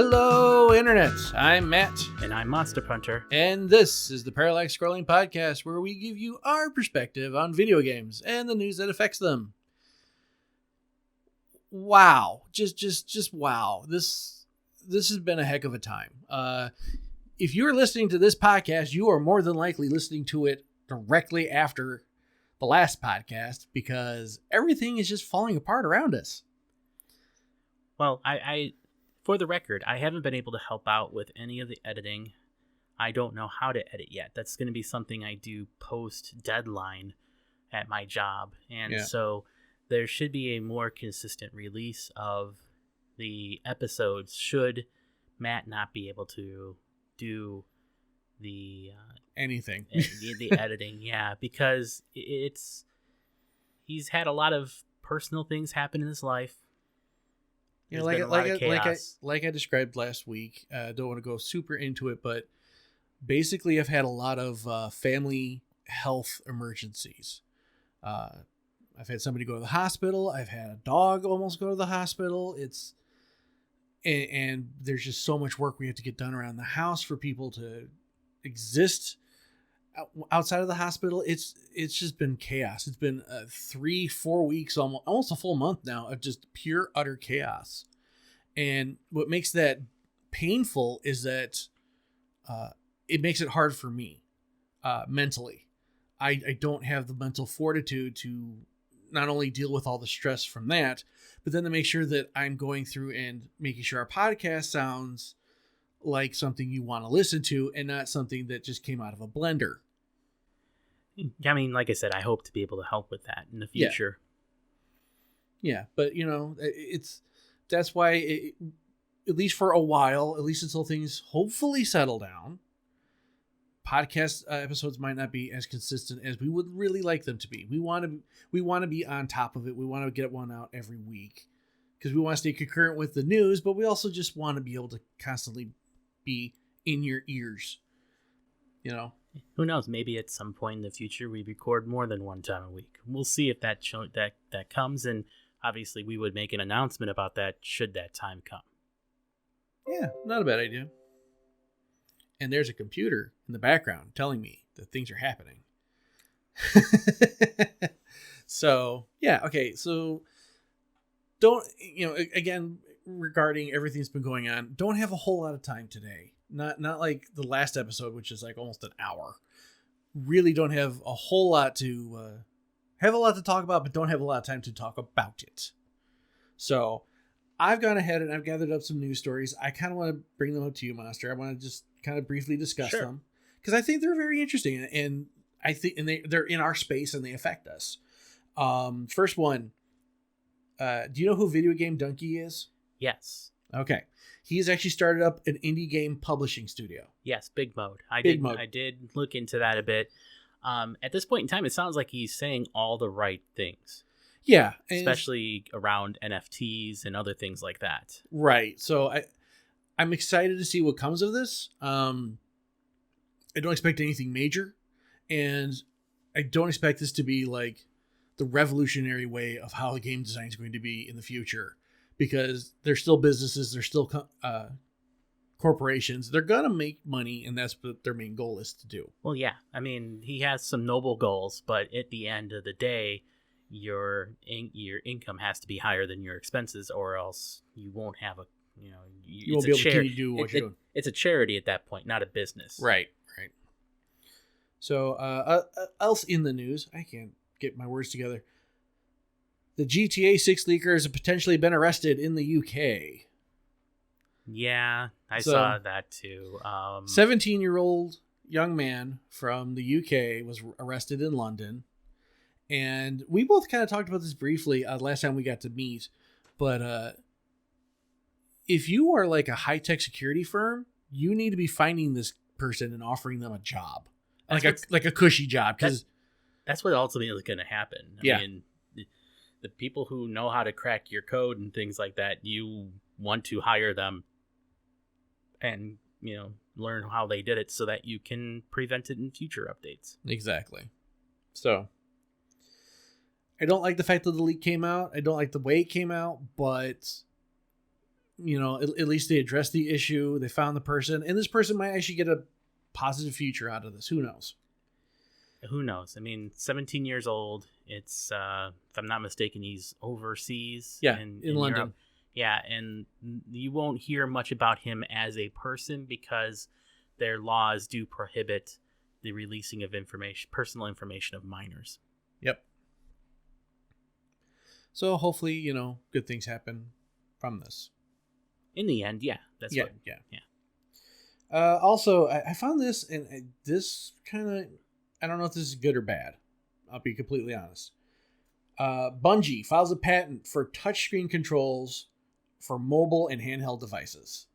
Hello, Internet. I'm Matt. And I'm Monster Punter. And this is the Parallax Scrolling Podcast, where we give you our perspective on video games and the news that affects them. Wow. Just wow. This has been a heck of a time. If you're listening to this podcast, you are more than likely listening to it directly after the last podcast, because everything is just falling apart around us. Well, I for the record, I haven't been able to help out with any of the editing. I don't know how to edit yet. That's going to be something I do post-deadline at my job. And so there should be a more consistent release of the episodes should Matt not be able to do the anything. the editing. Yeah, because he's had a lot of personal things happen in his life. You know, like I described last week, don't want to go super into it, but basically I've had a lot of family health emergencies. I've had somebody go to the hospital. I've had a dog almost go to the hospital. And there's just so much work we have to get done around the house for people to exist outside of the hospital. It's just been chaos. It's been 3-4 weeks, almost a full month now of just pure utter chaos. And what makes that painful is that it makes it hard for me mentally. I don't have the mental fortitude to not only deal with all the stress from that, but then to make sure that I'm going through and making sure our podcast sounds like something you want to listen to and not something that just came out of a blender. I mean, like I said, I hope to be able to help with that in the future. Yeah, but that's why at least for a while, at least until things hopefully settle down, podcast episodes might not be as consistent as we would really like them to be. We want to be on top of it. We want to get one out every week because we want to stay concurrent with the news, but we also just want to be able to constantly be in your ears. Who knows? Maybe at some point in the future we record more than one time a week. We'll see if that comes, and obviously we would make an announcement about that should that time come. Yeah, not a bad idea. And there's a computer in the background telling me that things are happening. So, yeah, okay. So, again, regarding everything that's been going on, don't have a whole lot of time today. Not like the last episode, which is like almost an hour. Really don't have a whole lot to talk about, but don't have a lot of time to talk about it. So I've gone ahead and I've gathered up some news stories. I kind of want to bring them up to you, Monster. I want to just kind of briefly discuss them because I think they're very interesting, and I think they're in our space and they affect us. First one, do you know who Video Game Bungie is? Yes. Okay. He's actually started up an indie game publishing studio. Yes, Big Mode. I did look into that a bit. At this point in time, it sounds like he's saying all the right things. Yeah. Especially around NFTs and other things like that. Right. So I'm excited to see what comes of this. I don't expect anything major. And I don't expect this to be like the revolutionary way of how game design is going to be in the future. Because they're still businesses, they're still corporations. They're going to make money, and that's what their main goal is to do. Well, yeah. I mean, he has some noble goals, but at the end of the day, your income has to be higher than your expenses, or else you won't have you won't be able to continue to do what you're doing. It's a charity at that point, not a business. Right. So, else in the news, I can't get my words together. The GTA 6 leaker has potentially been arrested in the UK. Yeah, I saw that too. 17-year-old young man from the UK was arrested in London. And we both kind of talked about this briefly last time we got to meet. But if you are like a high-tech security firm, you need to be finding this person and offering them a job. Like a cushy job. Because that's what ultimately is going to happen. I mean, the people who know how to crack your code and things like that, you want to hire them and, learn how they did it so that you can prevent it in future updates. Exactly. So I don't like the fact that the leak came out. I don't like the way it came out, but at least they addressed the issue. They found the person, and this person might actually get a positive future out of this. Who knows? Who knows? I mean, 17 years old. It's, if I'm not mistaken, he's overseas. Yeah, in London. Europe. Yeah, and you won't hear much about him as a person because their laws do prohibit the releasing of personal information of minors. Yep. So hopefully, good things happen from this. In the end, yeah. Yeah. Also, I found this, and this kind of, I don't know if this is good or bad. I'll be completely honest. Bungie files a patent for touchscreen controls for mobile and handheld devices.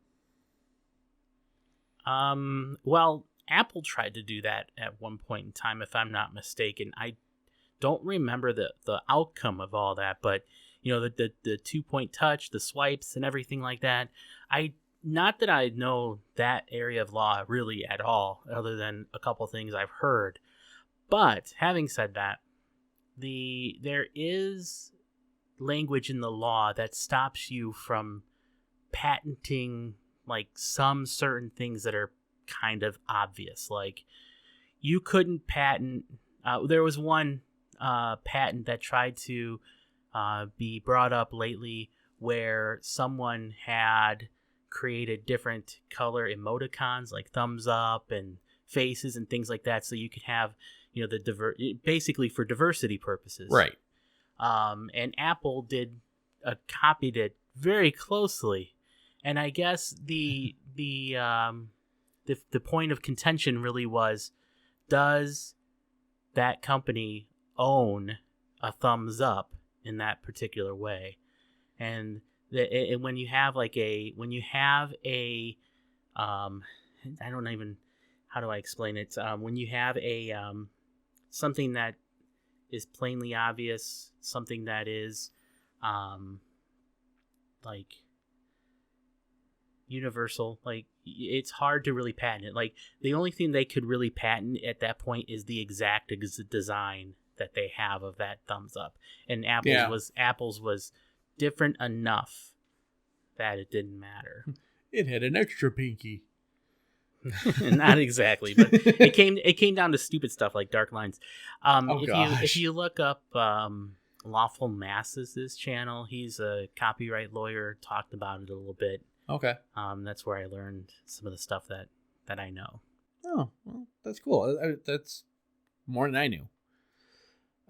Well, Apple tried to do that at one point in time, if I'm not mistaken. I don't remember the outcome of all that, but the 2-point touch, the swipes, and everything like that. Not that I know that area of law really at all, other than a couple things I've heard. But having said that, there is language in the law that stops you from patenting like some certain things that are kind of obvious. Like you couldn't patent. There was one patent that tried to be brought up lately where someone had created different color emoticons like thumbs up and faces and things like that, so you could have basically for diversity purposes, right? And Apple copied it very closely, and I guess the point of contention really was, does that company own a thumbs up in that particular way? And when you have I don't even, how do I explain it? When you have a something that is plainly obvious, something that is like universal, like it's hard to really patent it. Like the only thing they could really patent at that point is the exact design that they have of that thumbs up, and Apple's was different enough that it didn't matter. It had an extra pinky. Not exactly, but it came down to stupid stuff like dark lines. If you look up Lawful Masses' channel, he's a copyright lawyer, talked about it a little bit. Okay. That's where I learned some of the stuff that I know. Oh, well, that's cool. That's more than I knew.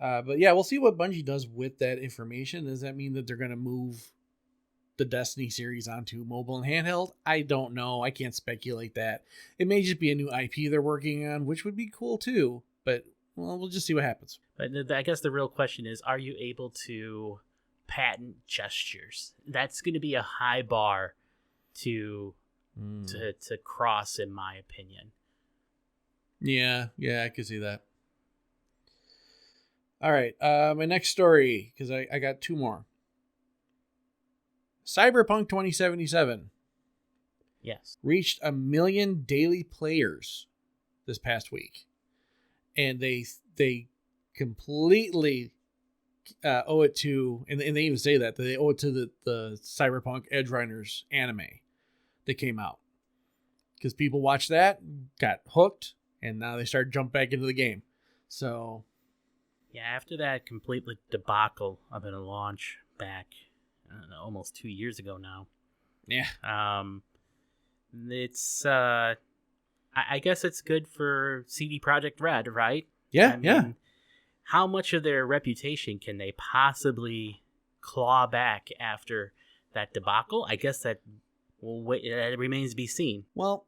But yeah, we'll see what Bungie does with that information. Does that mean that they're going to move the Destiny series onto mobile and handheld? I don't know. I can't speculate that. It may just be a new IP they're working on, which would be cool too. But we'll just see what happens. But I guess the real question is, are you able to patent gestures? That's going to be a high bar to cross, in my opinion. Yeah, I could see that. All right, my next story, because I got two more. Cyberpunk 2077. Yes. Reached 1 million daily players this past week. And they completely owe it to, and they even say that they owe it to the Cyberpunk Edge Runners anime that came out. Because people watched that, got hooked, and now they start jump back into the game. So... yeah, after that complete debacle of a launch back, I don't know, almost 2 years ago now. Yeah. It's I guess it's good for CD Projekt Red, right? Yeah, yeah. How much of their reputation can they possibly claw back after that debacle? I guess that remains to be seen. Well,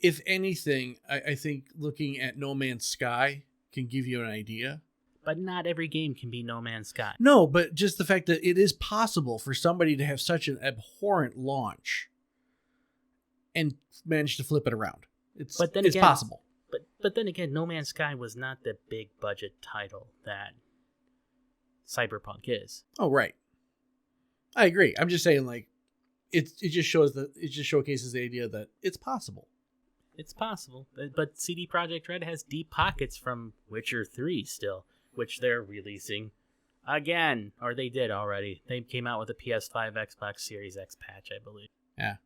if anything, I think looking at No Man's Sky can give you an idea. But not every game can be No Man's Sky. No, but just the fact that it is possible for somebody to have such an abhorrent launch and manage to flip it around. It's possible. But then again, No Man's Sky was not the big budget title that Cyberpunk is. Oh, right. I agree. I'm just saying, like, it just showcases the idea that it's possible. It's possible, but CD Projekt Red has deep pockets from Witcher 3 still, which they're releasing again, or they did already. They came out with a PS5 Xbox Series X patch, I believe. Yeah.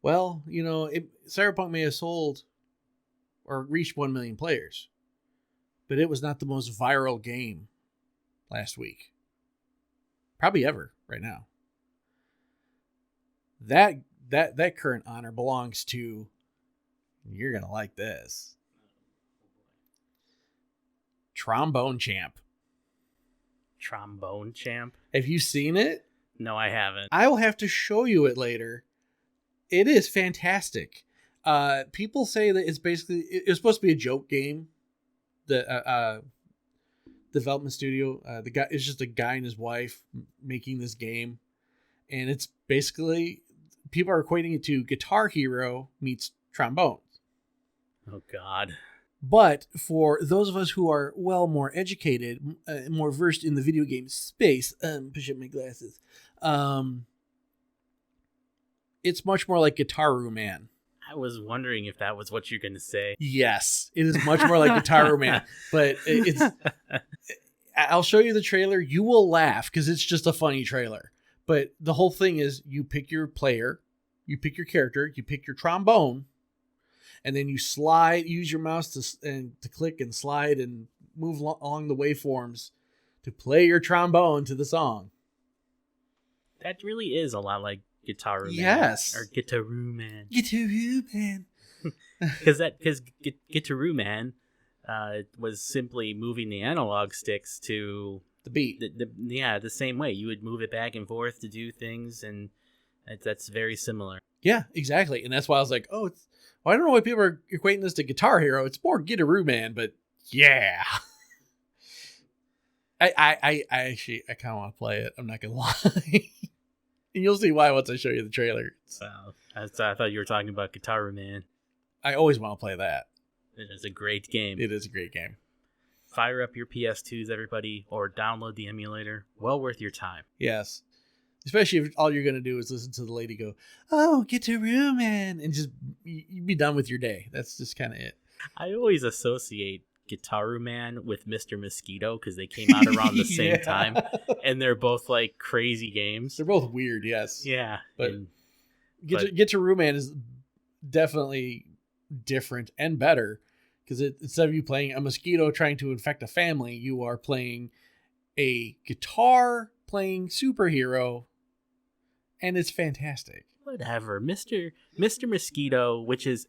Well, Cyberpunk may have sold or reached 1 million players, but it was not the most viral game last week. Probably ever right now. That current honor belongs to, you're going to like this, Trombone Champ. Trombone Champ? Have you seen it? No, I haven't. I will have to show you it later. It is fantastic. People say that it's supposed to be a joke game. The development studio, it's just a guy and his wife making this game, and it's basically people are equating it to Guitar Hero meets trombone. Oh God. But for those of us who are more educated, more versed in the video game space, push up my glasses. It's much more like Guitar Man. I was wondering if that was what you're going to say. Yes, it is much more like Guitar Man, but it's. I'll show you the trailer. You will laugh because it's just a funny trailer. But the whole thing is, you pick your player, you pick your character, you pick your trombone, and then you use your mouse to click and slide and move along the waveforms to play your trombone to the song. That really is a lot like Guitar Man. Yes. Or Guitar Man. Guitar Man. Because Guitar Man was simply moving the analog sticks to the beat. The same way. You would move it back and forth to do things, and that's very similar. Yeah, exactly. And that's why I was like, I don't know why people are equating this to Guitar Hero. It's more Guitar Man, but yeah. I actually kind of want to play it. I'm not going to lie. And you'll see why once I show you the trailer. Wow. I thought you were talking about Guitar Man. I always want to play that. It is a great game. It is a great game. Fire up your PS2s, everybody, or download the emulator. Well worth your time. Yes. Especially if all you're going to do is listen to the lady go, "Oh, Guitar Man," and just you'd be done with your day. That's just kind of it. I always associate Guitar Man with Mr. Mosquito because they came out around the same time, and they're both like crazy games. They're both weird, yes. Yeah, but Guitar Man is definitely different and better because instead of you playing a mosquito trying to infect a family, you are playing a guitar playing superhero, and it's fantastic. Whatever, Mr. Mosquito, which is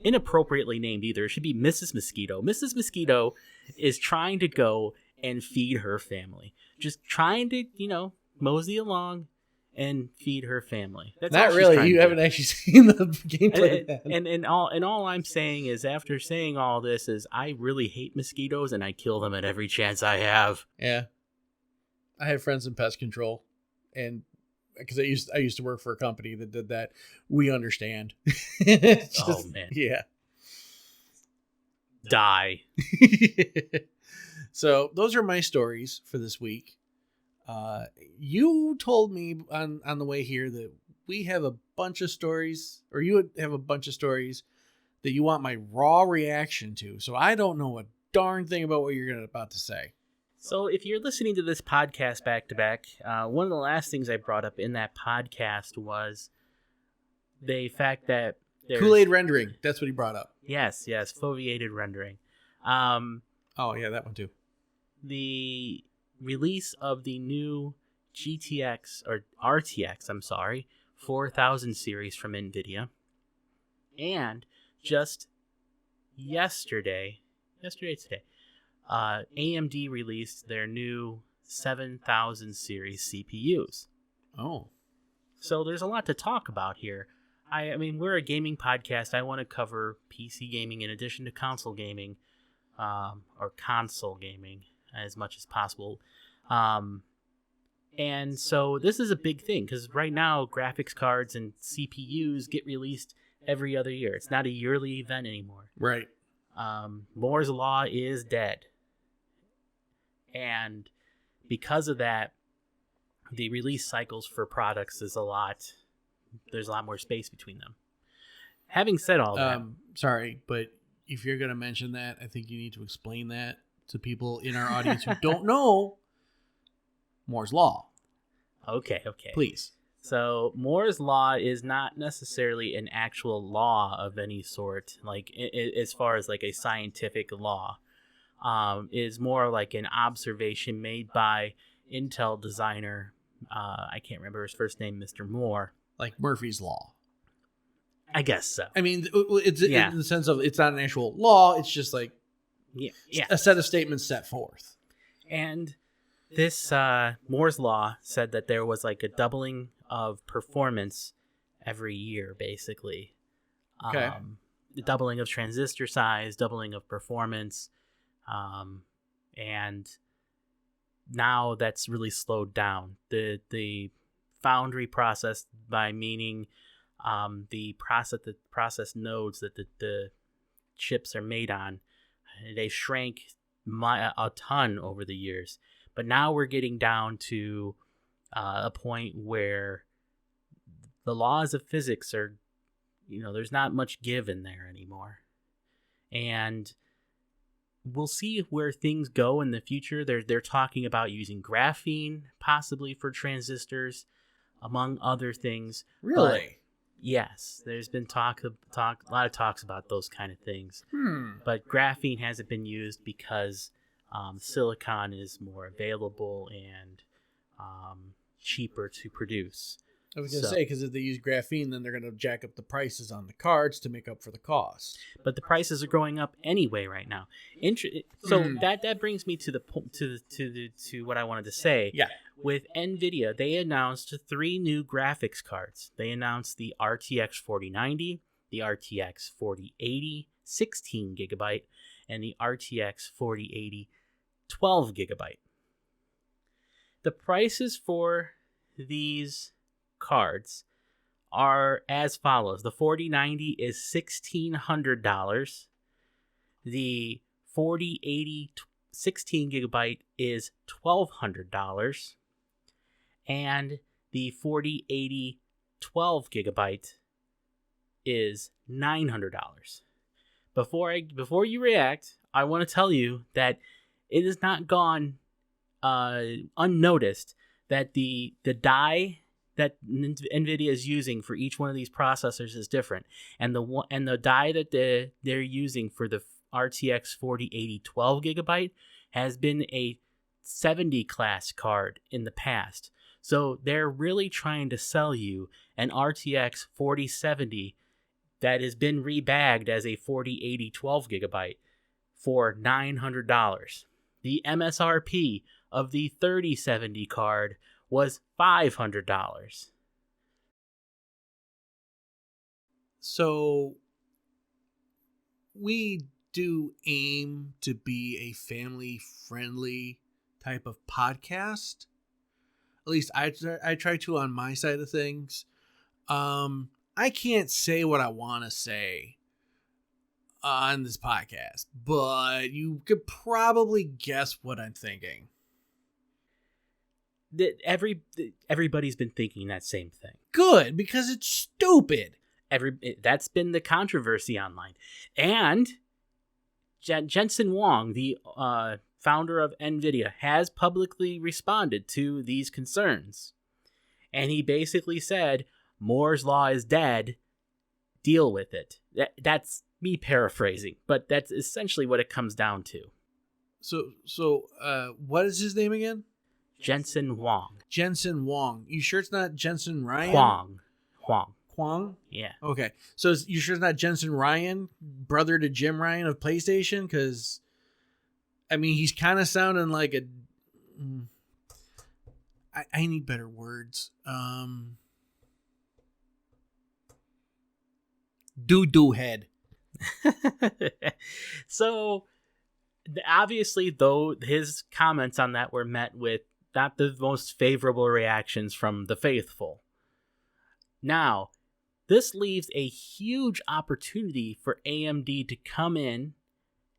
inappropriately named either. It should be Mrs. Mosquito. Mrs. Mosquito is trying to go and feed her family. Just trying to, mosey along and feed her family. That's not really. You haven't actually seen the gameplay. And all I'm saying is, after saying all this, is I really hate mosquitoes and I kill them at every chance I have. Yeah. I have friends in pest control, and because I used to work for a company that did that. We understand. Oh man. Yeah. Die. So those are my stories for this week. You told me on the way here that we have a bunch of stories, or you would have a bunch of stories that you want my raw reaction to. So I don't know a darn thing about what you're about to say. So if you're listening to this podcast back to back, one of the last things I brought up in that podcast was the fact that Kool-Aid rendering. That's what he brought up. Yes, foveated rendering. Oh yeah, that one too. The release of the new GTX or RTX, 4000 series from NVIDIA, and just today, AMD released their new 7000 series CPUs. Oh. So there's a lot to talk about here. I mean, we're a gaming podcast. I want to cover PC gaming in addition to console gaming, or console gaming as much as possible. And so this is a big thing because right now graphics cards and CPUs get released every other year. It's not a yearly event anymore. Right. Moore's Law is dead. And because of that, the release cycles for products there's a lot more space between them. Having said all that, sorry, but if you're going to mention that, I think you need to explain that to people in our audience who don't know Moore's Law. Okay. Please. So Moore's Law is not necessarily an actual law of any sort, like as far as like a scientific law. Is more like an observation made by Intel designer. I can't remember his first name, Mr. Moore. Like Murphy's Law. I guess so. I mean, it's in the sense of it's not an actual law. It's just like a set of statements set forth. And this Moore's Law said that there was like a doubling of performance every year, basically. Okay. The doubling of transistor size, doubling of performance. And now that's really slowed down. The foundry process, by meaning the process nodes that the chips are made on, they shrank a ton over the years. But now we're getting down to a point where the laws of physics are, there's not much give in there anymore. And we'll see where things go in the future. They're talking about using graphene possibly for transistors, among other things. Really? But yes, there's been a lot of talks about those kind of things. But graphene hasn't been used because silicon is more available and cheaper to produce. I was going to say, because if they use graphene, then they're going to jack up the prices on the cards to make up for the cost. But the prices are going up anyway right now. So that brings me to what I wanted to say. Yeah. With NVIDIA, they announced 3 new graphics cards. They announced the RTX 4090, the RTX 4080 16 gigabyte, and the RTX 4080 12 gigabyte. The prices for these cards are as follows. The 4090 is $1,600. The 4080 16 gigabyte is $1,200. And the 4080 12 gigabyte is $900. Before you react, I want to tell you that it has not gone unnoticed that the die that NVIDIA is using for each one of these processors is different, and the die that they're using for the RTX 4080 12 gigabyte has been a 70 class card in the past. So they're really trying to sell you an RTX 4070 that has been rebagged as a 4080 12 gigabyte for $900. The MSRP of the 3070 card was $500. So we do aim to be a family-friendly type of podcast. At least I try to on my side of things. I can't say what I want to say on this podcast, but you could probably guess what I'm thinking. Everybody's been thinking that same thing. Good, because it's stupid. That's been the controversy online. And Jensen Huang, the founder of NVIDIA, has publicly responded to these concerns. And he basically said, Moore's Law is dead. Deal with it. That's me paraphrasing, but that's essentially what it comes down to. So, what is his name again? Jensen Huang. Jensen Huang. You sure it's not Jensen Ryan? Huang? Yeah. Okay. So you sure it's not Jensen Ryan, brother to Jim Ryan of PlayStation? Because, I mean, he's kind of sounding like a... I need better words. Doo-doo head. So, obviously, though, his comments on that were met with not the most favorable reactions from the faithful. Now, this leaves a huge opportunity for AMD to come in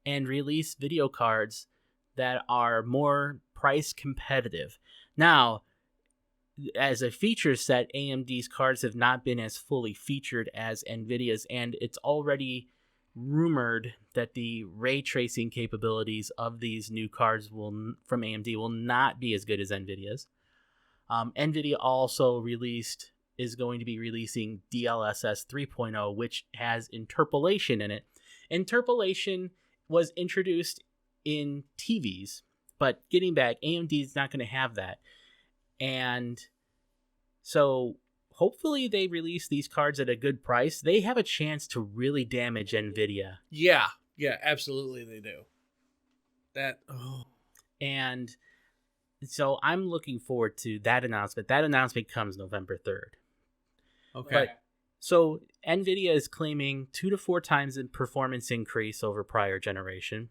and release video cards that are more price competitive. Now, as a feature set, AMD's cards have not been as fully featured as NVIDIA's, and it's already rumored that the ray tracing capabilities of these new cards from AMD will not be as good as NVIDIA's. NVIDIA also is going to be releasing DLSS 3.0, which has interpolation in it. Interpolation was introduced in TVs, but getting back, AMD is not going to have that. And so hopefully they release these cards at a good price. They have a chance to really damage NVIDIA. Yeah, absolutely they do. And so I'm looking forward to that announcement. That announcement comes November 3rd. Okay. So NVIDIA is claiming 2 to 4 times in performance increase over prior generation.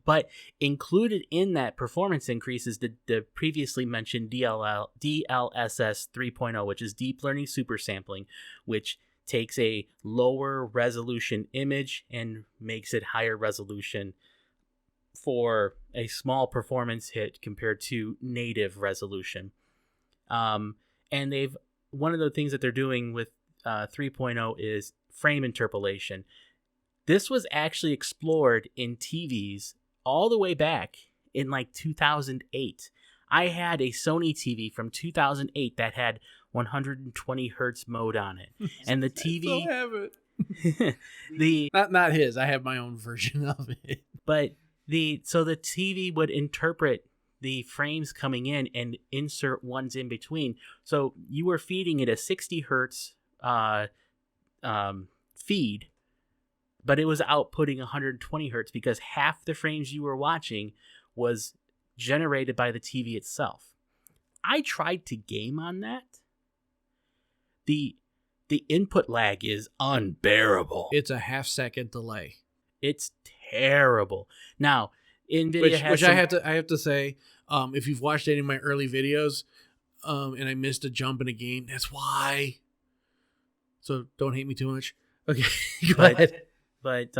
But included in that performance increase is the previously mentioned DLSS 3.0, which is deep learning supersampling, which takes a lower resolution image and makes it higher resolution for a small performance hit compared to native resolution. And one of the things that they're doing with 3.0 is frame interpolation. This was actually explored in TVs all the way back in like 2008. I had a Sony TV from 2008 that had 120 hertz mode on it, and the TV. I still have it. not his. I have my own version of it. But the TV would interpret the frames coming in and insert ones in between. So you were feeding it a 60 hertz feed, but it was outputting 120 hertz because half the frames you were watching was generated by the TV itself. I tried to game on that. The input lag is unbearable. It's a half-second delay. It's terrible. Now, NVIDIA I have to say, if you've watched any of my early videos, and I missed a jump in a game, that's why. So don't hate me too much. Okay, go ahead. But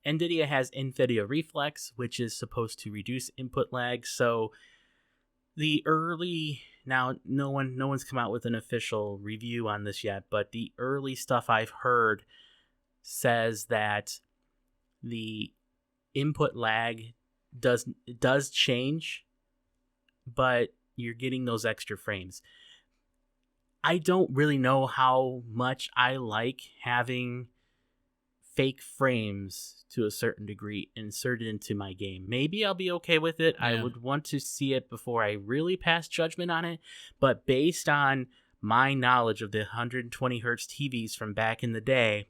NVIDIA has NVIDIA Reflex, which is supposed to reduce input lag. So now no one's come out with an official review on this yet, but the early stuff I've heard says that the input lag does change, but you're getting those extra frames. I don't really know how much I like having fake frames to a certain degree inserted into my game. Maybe I'll be okay with it. Yeah. I would want to see it before I really pass judgment on it. But based on my knowledge of the 120 hertz TVs from back in the day,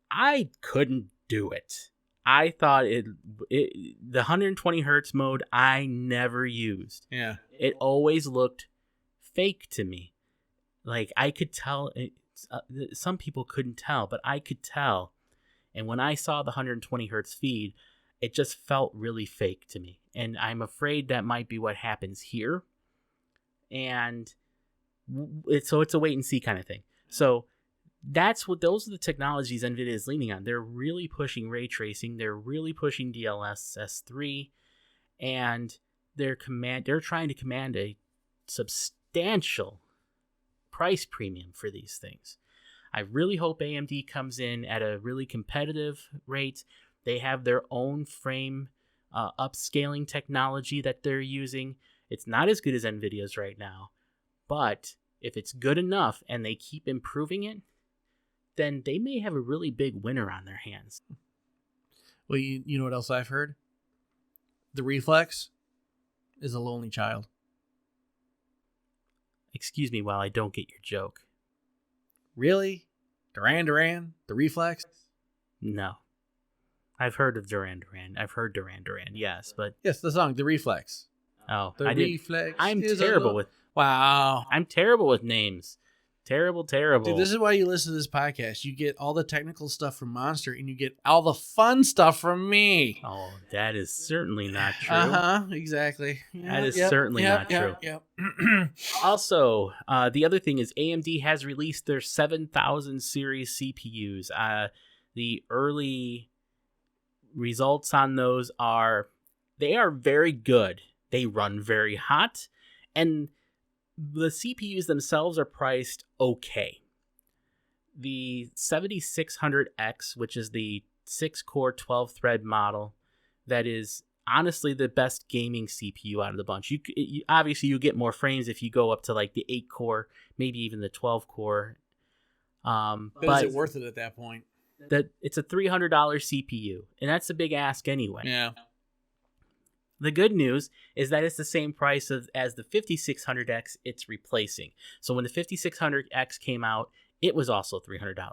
I couldn't do it. I thought the 120 hertz mode I never used. Yeah. It always looked fake to me. Like I could tell, some people couldn't tell, but I could tell. And when I saw the 120 hertz feed, it just felt really fake to me. And I'm afraid that might be what happens here. And it's a wait and see kind of thing. So those are the technologies NVIDIA is leaning on. They're really pushing ray tracing. They're really pushing DLSS 3. And they're trying to command a substantial price premium for these things. I really hope AMD comes in at a really competitive rate. They have their own frame upscaling technology that they're using. It's not as good as NVIDIA's right now, but if it's good enough and they keep improving it, then they may have a really big winner on their hands. Well, you know what else I've heard? The Reflex is a lonely child. Excuse me while I don't get your joke. Really? Duran, the Reflex? No. I've heard of Duran. I've heard Duran, yes, but... Yes, the song, The Reflex. Oh, The Reflex. I'm terrible with... Wow. I'm terrible with names. Terrible. Dude, this is why you listen to this podcast. You get all the technical stuff from Monster, and you get all the fun stuff from me. Oh, that is certainly not true. Exactly. That is certainly not true. Yep. Also, the other thing is AMD has released their 7000 series CPUs. The early results on those they are very good. They run very hot, and the CPUs themselves are priced okay. The 7600X, which is the 6-core 12-thread model that is honestly the best gaming CPU out of the bunch. You obviously you get more frames if you go up to like the 8-core, maybe even the 12-core. But is it worth it at that point? That it's a $300 CPU, and that's a big ask anyway. Yeah. The good news is that it's the same price as the 5600X it's replacing. So when the 5600X came out, it was also $300.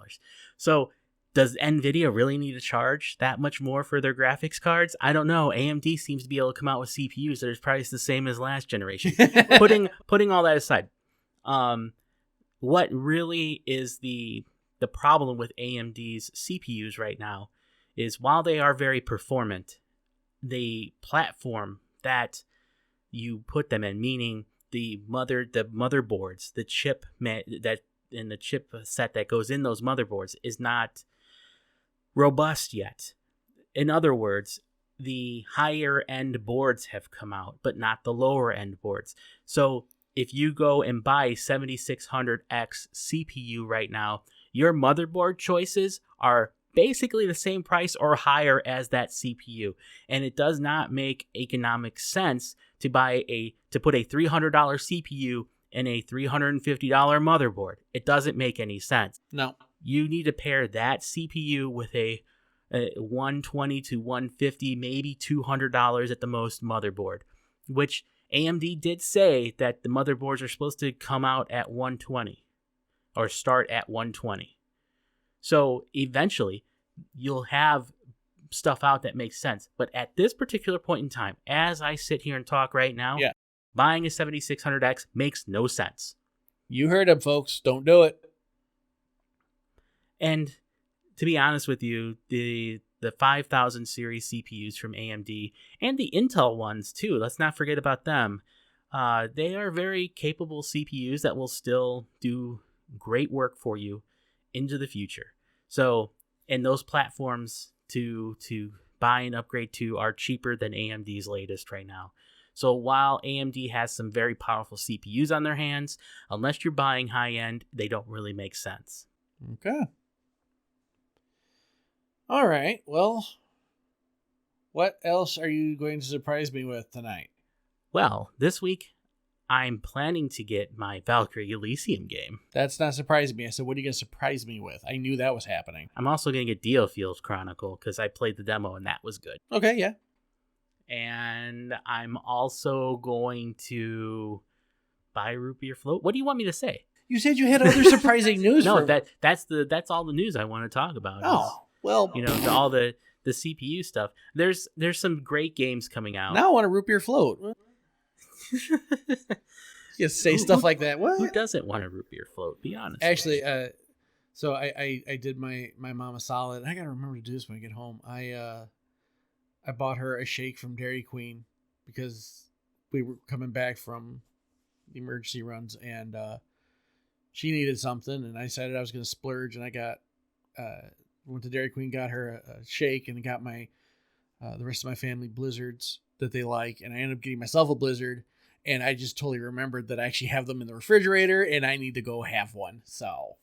So does NVIDIA really need to charge that much more for their graphics cards? I don't know. AMD seems to be able to come out with CPUs that are priced the same as last generation. Putting all that aside, what really is the problem with AMD's CPUs right now is while they are very performant, the platform that you put them in, meaning the motherboards, the chip and the chip set that goes in those motherboards is not robust yet. In other words, the higher end boards have come out, but not the lower end boards. So if you go and buy 7600X CPU right now, your motherboard choices are basically the same price or higher as that CPU. And it does not make economic sense to put a $300 CPU in a $350 motherboard. It doesn't make any sense. No. You need to pair that CPU with a $120 to $150, maybe $200 at the most motherboard, which AMD did say that the motherboards are supposed to come out at $120 or start at $120. So eventually you'll have stuff out that makes sense. But at this particular point in time, as I sit here and talk right now, buying a 7600X makes no sense. You heard him, folks. Don't do it. And to be honest with you, the 5000 series CPUs from AMD and the Intel ones too, let's not forget about them. They are very capable CPUs that will still do great work for you into the future. So, and those platforms to buy and upgrade to are cheaper than AMD's latest right now. So while AMD has some very powerful CPUs on their hands, unless you're buying high end, they don't really make sense. Okay. All right. Well, what else are you going to surprise me with tonight? Well, this week, I'm planning to get my Valkyrie Elysium game. That's not surprising me. I said, what are you going to surprise me with? I knew that was happening. I'm also going to get Diofield Chronicle because I played the demo and that was good. Okay, yeah. And I'm also going to buy Root Beer Float. What do you want me to say? You said you had other surprising news. No, that's all the news I want to talk about. Oh, well, all the CPU stuff. There's some great games coming out. Now I want a Root Beer Float. You say stuff like that. What? Who doesn't want a Root Beer Float? Be honest. Actually, so I did my mom a solid. I gotta remember to do this when I get home. I bought her a shake from Dairy Queen because we were coming back from the emergency runs and she needed something, and I decided I was going to splurge, and I got went to Dairy Queen, got her a shake, and got my the rest of my family Blizzards that they like, and I ended up getting myself a Blizzard, and I just totally remembered that I actually have them in the refrigerator, and I need to go have one. So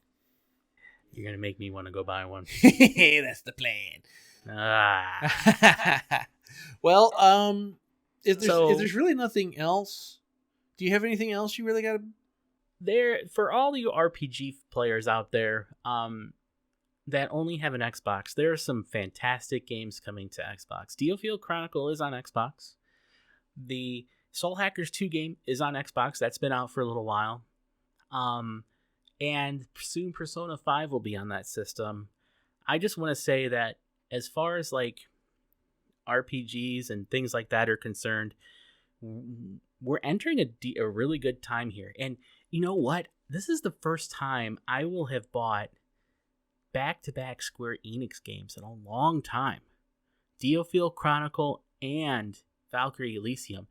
you're gonna make me want to go buy one. That's the plan. Well, if there's really nothing else, do you have anything else you really got to? There, for all you RPG players out there that only have an Xbox, there are some fantastic games coming to Xbox. Diofield Chronicle is on Xbox. The Soul Hackers 2 game is on Xbox. That's been out for a little while. And soon Persona 5 will be on that system. I just want to say that as far as like RPGs and things like that are concerned, we're entering a really good time here. And you know what? This is the first time I will have bought back-to-back Square Enix games in a long time. Diofield Chronicle and Valkyrie Elysium.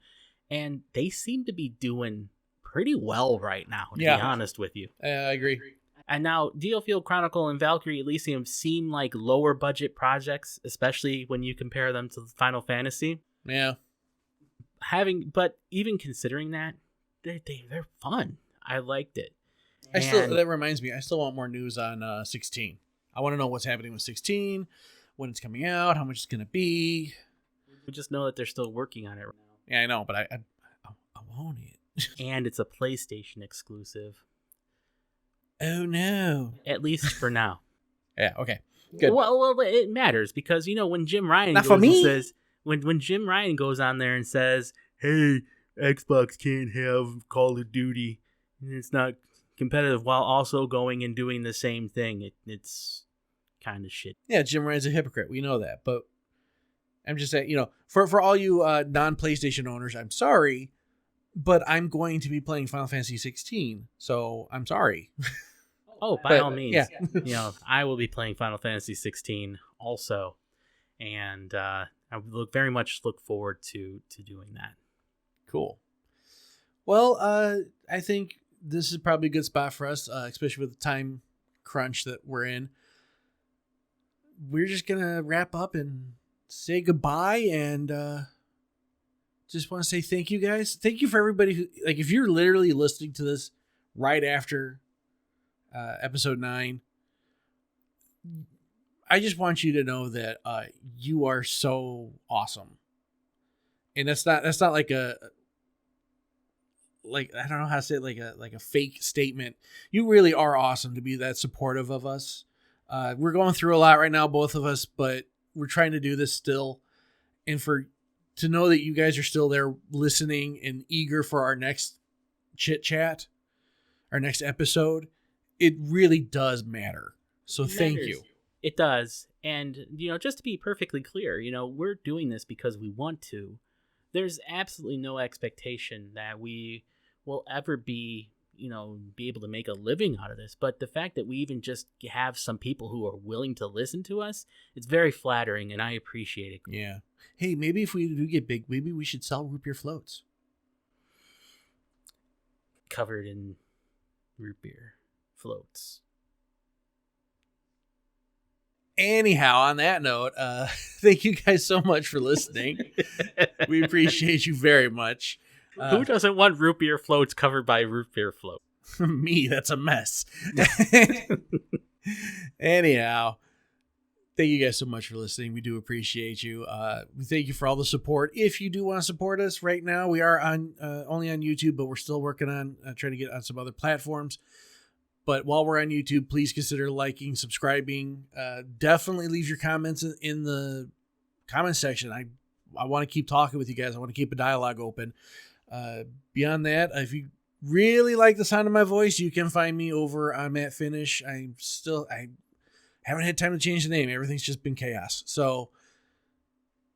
And they seem to be doing pretty well right now, to be honest with you. I agree. And now Diofield Chronicle and Valkyrie Elysium seem like lower budget projects, especially when you compare them to Final Fantasy. Yeah. But even considering that, they're fun. I liked it. That reminds me, I still want more news on 16. I want to know what's happening with 16, when it's coming out, how much it's going to be. We just know that they're still working on it right now. Yeah, I know, but I want it. And it's a PlayStation exclusive. Oh, no. At least for now. Yeah, okay. Good. Well, it matters because, when Jim Ryan Not goes for me. and says, when Jim Ryan goes on there and says, hey, Xbox can't have Call of Duty, it's not competitive, while also going and doing the same thing, it's kind of shit. Yeah, Jim Ryan's a hypocrite. We know that. But I'm just saying, for all you non-PlayStation owners, I'm sorry, but I'm going to be playing Final Fantasy 16, so I'm sorry. Oh, by all means. Yeah. I will be playing Final Fantasy 16 also, and I very much look forward to doing that. Cool. Well, I think this is probably a good spot for us, especially with the time crunch that we're in. We're just going to wrap up and say goodbye, and just want to say thank you, guys. Thank you for everybody who, if you're literally listening to this right after episode 9, I just want you to know that you are so awesome. And that's not like I don't know how to say it, like a fake statement. You really are awesome to be that supportive of us. We're going through a lot right now, both of us, but we're trying to do this still. And to know that you guys are still there listening and eager for our next chit chat, our next episode, it really does matter. So thank you. It does. And, just to be perfectly clear, we're doing this because we want to. There's absolutely no expectation that we will ever be able to make a living out of this. But the fact that we even just have some people who are willing to listen to us, it's very flattering, and I appreciate it. Yeah. Hey, maybe if we do get big, maybe we should sell root beer floats. Covered in root beer floats. Anyhow, on that note, thank you guys so much for listening. We appreciate you very much. Who doesn't want root beer floats covered by root beer float? Me, that's a mess. Anyhow, thank you guys so much for listening. We do appreciate you. We thank you for all the support. If you do want to support us right now, we are on only on YouTube, but we're still working on trying to get on some other platforms. But while we're on YouTube, please consider liking, subscribing. Definitely leave your comments in the comment section. I want to keep talking with you guys. I want to keep a dialogue open. Beyond that, if you really like the sound of my voice, you can find me over on Matt Finish. I haven't had time to change the name. Everything's just been chaos. So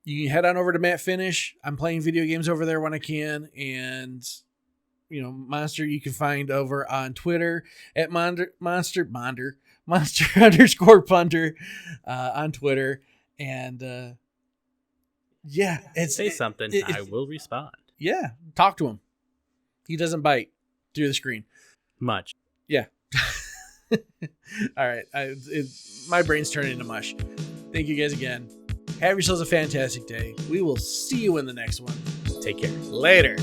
you can head on over to Matt Finish. I'm playing video games over there when I can. And, Monster you can find over on Twitter at Monster _ Punter on Twitter. And say something. I will respond. Yeah, talk to him. He doesn't bite through the screen much. Yeah. All right. My brain's turning into mush. Thank you guys again. Have yourselves a fantastic day. We will see you in the next one. Take care. Later.